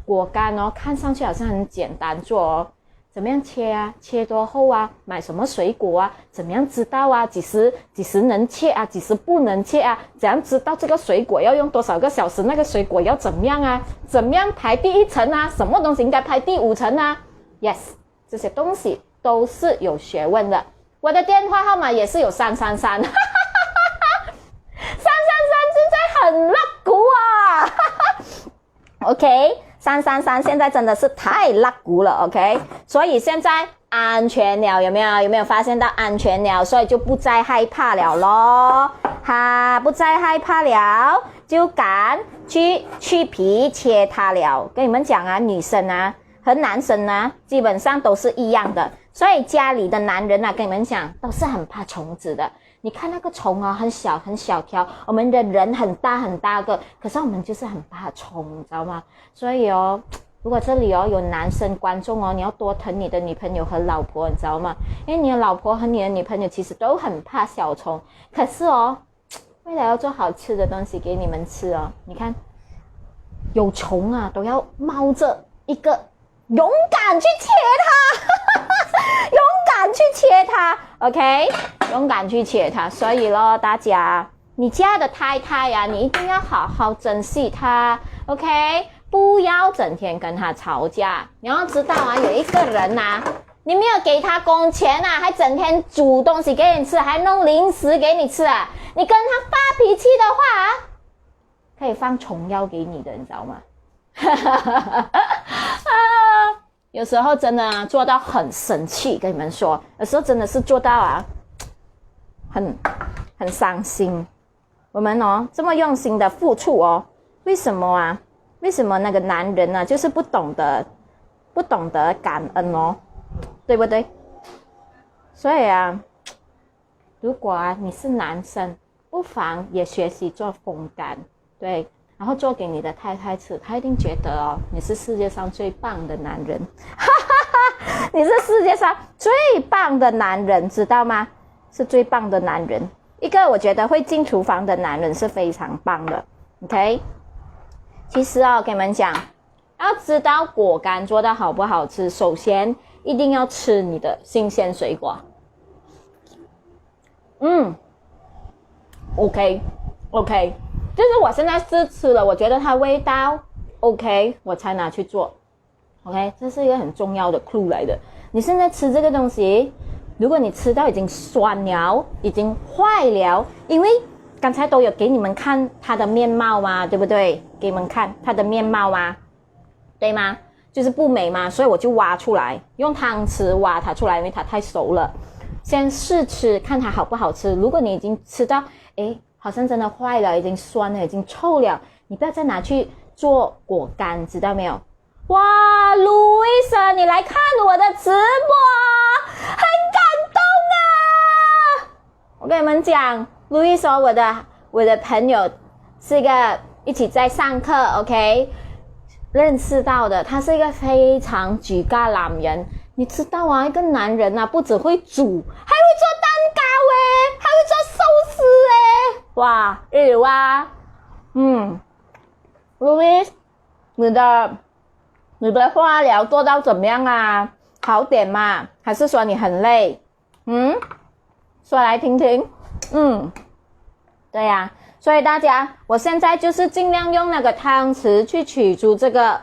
果干哦，看上去好像很简单做哦，怎么样切啊？切多厚啊？买什么水果啊？怎么样知道啊？几时能切啊？几时不能切啊？怎样知道这个水果要用多少个小时？那个水果要怎么样啊？怎么样排第1层啊？什么东西应该排第5层啊 ？Yes， 这些东西都是有学问的。我的电话号码也是有333。很辣骨啊！OK， 333现在真的是太辣骨了 ，OK， 所以现在安全了，有没有发现到安全了？所以就不再害怕了咯，不再害怕了，就敢去皮切它了。跟你们讲啊，女生啊和男生啊基本上都是一样的，所以家里的男人啊，跟你们讲都是很怕虫子的。你看那个虫啊，很小条，我们的人很大个，可是我们就是很怕虫，你知道吗？所以哦，如果这里哦有男生观众哦，你要多疼你的女朋友和老婆，你知道吗？因为你的老婆和你的女朋友其实都很怕小虫，可是哦，为了要做好吃的东西给你们吃哦，你看有虫啊，都要冒着一个勇敢去切它勇敢去切它 OK， 勇敢去切它。所以咯，大家你家的太太啊，你一定要好好珍惜她 OK， 不要整天跟她吵架。你要知道啊，有一个人啊，你没有给他工钱啊，还整天煮东西给你吃，还弄零食给你吃啊，你跟他发脾气的话可以放虫药给你的，你知道吗？有时候真的啊，做到很生气，跟你们说，有时候真的是做到啊，很伤心。我们哦这么用心的付出哦，为什么啊？为什么那个男人呢，就是不懂得感恩哦，对不对？所以啊，如果啊你是男生，不妨也学习做风干，对。然后做给你的太太吃，她一定觉得哦，你是世界上最棒的男人，你是世界上最棒的男人，知道吗？是最棒的男人。一个我觉得会进厨房的男人是非常棒的 ，OK。其实哦，跟你们讲，要知道果干做得好不好吃，首先一定要吃你的新鲜水果。OK。就是我现在是吃了，我觉得它味道 OK 我才拿去做。OK， 这是一个很重要的 clue 来的。你现在吃这个东西，如果你吃到已经酸了，已经坏了，因为刚才都有给你们看它的面貌嘛，对不对？给你们看它的面貌嘛，对吗？就是不美嘛，所以我就挖出来，用汤匙挖它出来，因为它太熟了。先试吃，看它好不好吃。如果你已经吃到，好像真的坏了，已经酸了，已经臭了，你不要再拿去做果干，知道没有？哇，路易莎，你来看我的直播，很感动啊！我跟你们讲，路易莎，我的朋友是一个一起在上课 ，OK， 认识到的，他是一个非常举家男人。你知道啊，一个男人啊，不只会煮，还会做蛋糕还会做寿司哇，日哇，路易，你的化疗做到怎么样啊？好点吗？还是说你很累？说来听听。对呀，所以大家，我现在就是尽量用那个汤匙去取出这个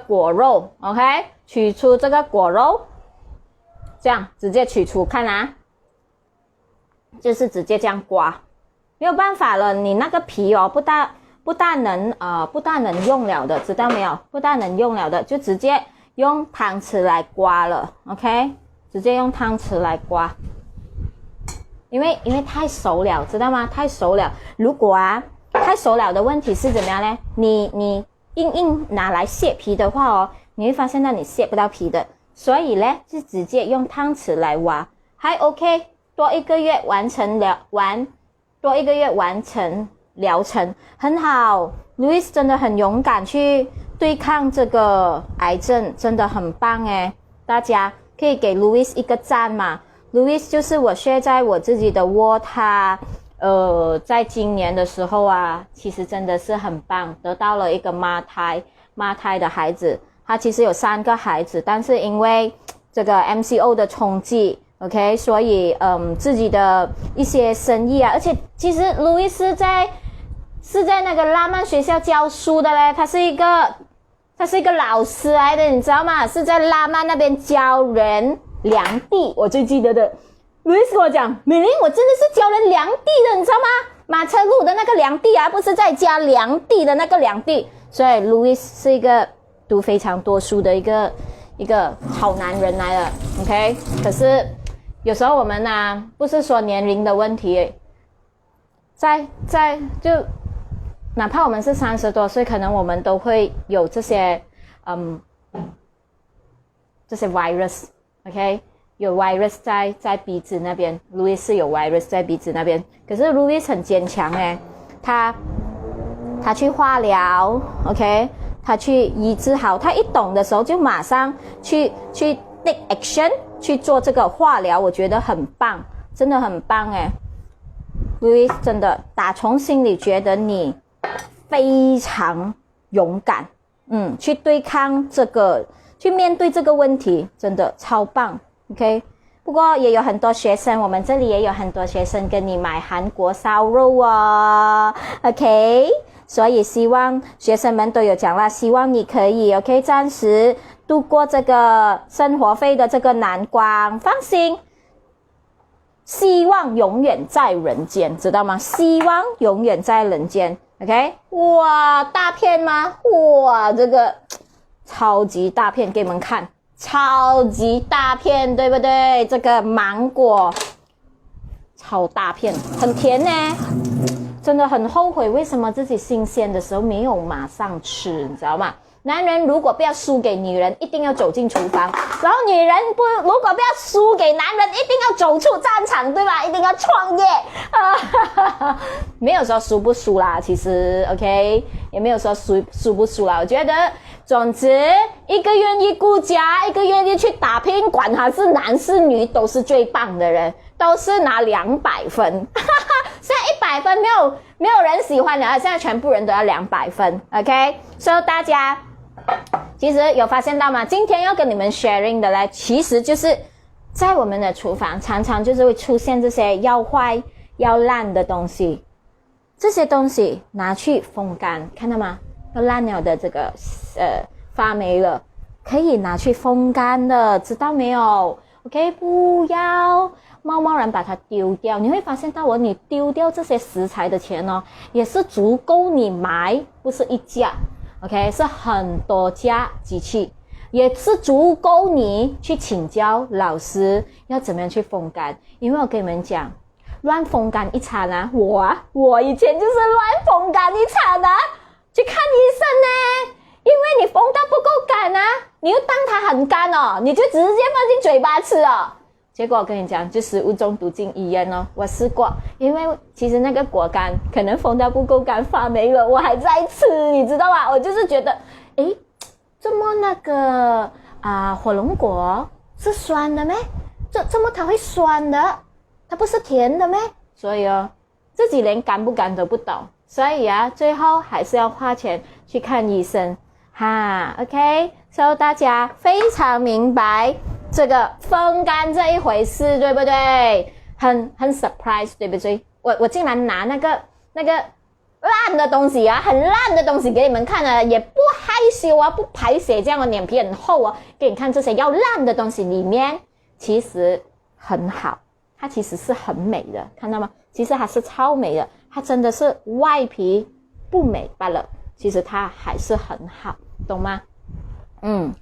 果肉 ，OK， 取出这个果肉，这样直接取出，看啊，就是直接这样刮，没有办法了，你那个皮哦，不大能用了的，知道没有？不大能用了的，就直接用汤匙来刮了 ，OK， 直接用汤匙来刮，因为太熟了，知道吗？太熟了。如果太熟了的问题是怎么样呢？你硬拿来卸皮的话哦，你会发现到你卸不到皮的，所以呢，就直接用汤匙来挖，还 OK， 多一个月完成疗程，很好。Louis 真的很勇敢去对抗这个癌症，真的很棒大家可以给 Louis 一个赞嘛。Louis 就是我share在我自己的窝，他在今年的时候其实真的是很棒，得到了一个妈胎的孩子。他其实有3个孩子，但是因为这个 MCO 的冲击 ，OK， 所以自己的一些生意而且其实 Louis 是在那个拉曼学校教书的嘞，他是一个老师来的，你知道吗？是在拉曼那边教人量地，我最记得的。Louis 跟我讲，美玲，我真的是教人量地的，你知道吗？马车路的那个量地不是在家量地的那个量地。所以 Louis 是一个读非常多书的一个好男人来了 ，OK。可是有时候我们不是说年龄的问题，就哪怕我们是30多岁，可能我们都会有这些virus，OK， 有 virus 在鼻子那边 ，Louis 是有 virus 在鼻子那边，可是 Louis 很坚强他去化疗 ，OK， 他去医治好，他一懂的时候就马上去 take action 去做这个化疗，我觉得很棒，真的很棒Louis 真的打从心里觉得你非常勇敢，去对抗去面对这个问题，真的超棒 ，OK。不过也有很多学生，我们这里也有很多学生跟你买韩国烧肉OK。所以希望学生们都有讲了，希望你可以 OK 暂时度过这个生活费的这个难关，放心。希望永远在人间，知道吗？希望永远在人间 ，OK？ 哇，大片吗？哇，这个超级大片给你们看，超级大片，对不对？这个芒果超大片，很甜真的很后悔，为什么自己新鲜的时候没有马上吃，你知道吗？男人如果不要输给女人，一定要走进厨房；然后女人如果不要输给男人，一定要走出战场，对吧？一定要创业没有说输不输啦，其实 OK， 也没有说输不输啦。我觉得，总之，一个愿意顾家，一个愿意去打拼，管他是男是女，都是最棒的人，都是拿200分。现在100分没有人喜欢的，现在全部人都要200分 ，OK？ 所以大家。其实有发现到吗？今天要跟你们 sharing 的呢，其实就是在我们的厨房常常就是会出现这些要坏要烂的东西，这些东西拿去风干，看到吗？要烂了的这个发霉了，可以拿去风干的，知道没有 ？OK， 不要贸贸然把它丢掉。你会发现到你丢掉这些食材的钱也是足够你买，不是一架 ，OK， 是很多架机器。也是足够你去请教老师要怎么样去风干，因为我跟你们讲，乱风干一餐我以前就是乱风干一餐去看医生呢，因为你风到不够干你又当它很干你就直接放进嘴巴吃结果我跟你讲，就食物中毒进医院我试过，因为其实那个果干可能风到不够干发霉了，我还在吃，你知道吗？我就是觉得这么那个火龙果是酸的咩？这么它会酸的？它不是甜的咩？所以自己连干不干都不懂，所以最后还是要花钱去看医生OK， 所以大家非常明白这个风干这一回事，对不对？很 surprise， 对不对？我竟然拿那个烂的东西很烂的东西给你们看也不害羞不排泄，这样的脸皮很厚给你看这些要烂的东西里面其实很好，它其实是很美的，看到吗？其实它是超美的，它真的是外皮不美罢了，其实它还是很好，懂吗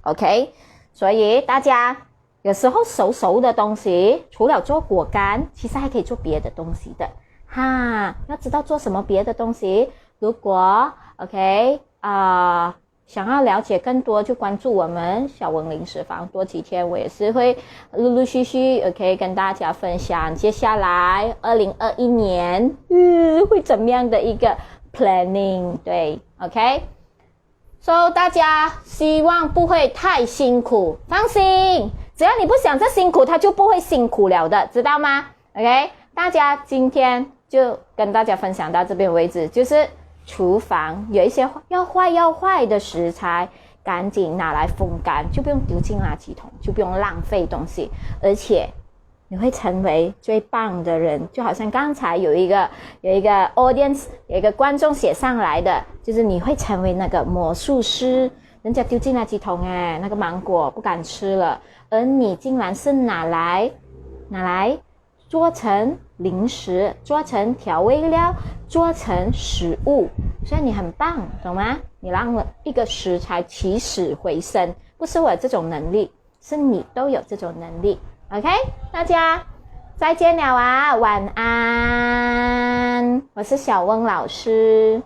？OK， 所以大家有时候熟的东西除了做果干，其实还可以做别的东西的要知道做什么别的东西。如果 OK 想要了解更多，就关注我们小文零食房，多几天我也是会陆陆续续 OK 跟大家分享接下来2021年会怎么样的一个 planning， 对 OK， 所以大家希望不会太辛苦，放心，只要你不想再辛苦，它就不会辛苦了的，知道吗？ OK， 大家今天就跟大家分享到这边为止，就是厨房有一些要坏的食材，赶紧拿来风干，就不用丢进垃圾桶，就不用浪费东西，而且你会成为最棒的人。就好像刚才有一个 audience， 有一个观众写上来的，就是你会成为那个魔术师，人家丢进垃圾桶那个芒果不敢吃了，而你竟然是拿来做成零食，做成调味料，做成食物，所以你很棒，懂吗？你让了一个食材起死回生，不是我有这种能力，是你都有这种能力 OK， 大家再见了晚安，我是小翁老师。